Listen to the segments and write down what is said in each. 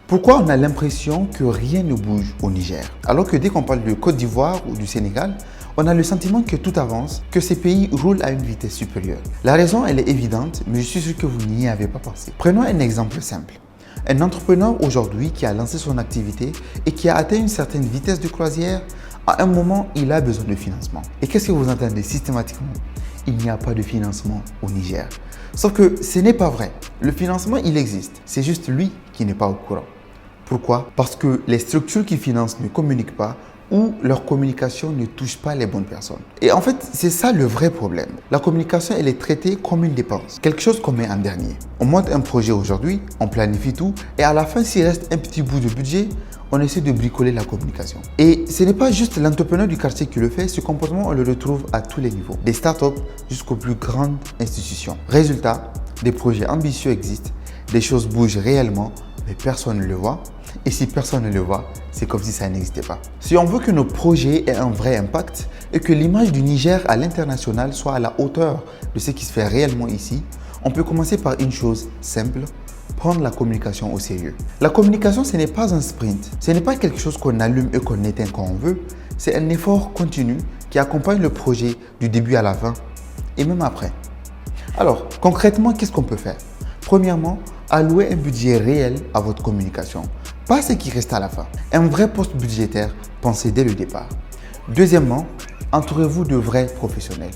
Pourquoi on a l'impression que rien ne bouge au Niger? Alors que dès qu'on parle de Côte d'Ivoire ou du Sénégal, on a le sentiment que tout avance, que ces pays roulent à une vitesse supérieure. La raison, elle est évidente, mais je suis sûr que vous n'y avez pas pensé. Prenons un exemple simple. Un entrepreneur aujourd'hui qui a lancé son activité et qui a atteint une certaine vitesse de croisière, à un moment, il a besoin de financement. Et qu'est-ce que vous entendez systématiquement? Il n'y a pas de financement au Niger. Sauf que ce n'est pas vrai. Le financement, il existe. C'est juste lui qui n'est pas au courant. Pourquoi? Parce que les structures qui financent ne communiquent pas ou leur communication ne touche pas les bonnes personnes. Et en fait, c'est ça le vrai problème. La communication, elle est traitée comme une dépense, quelque chose qu'on met en dernier. On monte un projet aujourd'hui, on planifie tout et à la fin, s'il reste un petit bout de budget, on essaie de bricoler la communication. Et ce n'est pas juste l'entrepreneur du quartier qui le fait, ce comportement, on le retrouve à tous les niveaux, des startups jusqu'aux plus grandes institutions. Résultat, des projets ambitieux existent, des choses bougent réellement, mais personne ne le voit. Et si personne ne le voit, c'est comme si ça n'existait pas. Si on veut que nos projets aient un vrai impact et que l'image du Niger à l'international soit à la hauteur de ce qui se fait réellement ici, on peut commencer par une chose simple, prendre la communication au sérieux. La communication, ce n'est pas un sprint. Ce n'est pas quelque chose qu'on allume et qu'on éteint quand on veut. C'est un effort continu qui accompagne le projet du début à la fin et même après. Alors, concrètement, qu'est-ce qu'on peut faire? Premièrement, allouer un budget réel à votre communication, pas ce qui reste à la fin. Un vrai poste budgétaire pensé dès le départ. Deuxièmement, entourez-vous de vrais professionnels.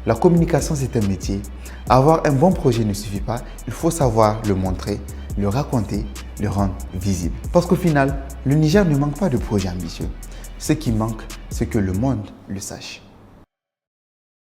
La communication, c'est un métier. Avoir un bon projet ne suffit pas, il faut savoir le montrer, le raconter, le rendre visible. Parce qu'au final, le Niger ne manque pas de projets ambitieux. Ce qui manque, c'est que le monde le sache.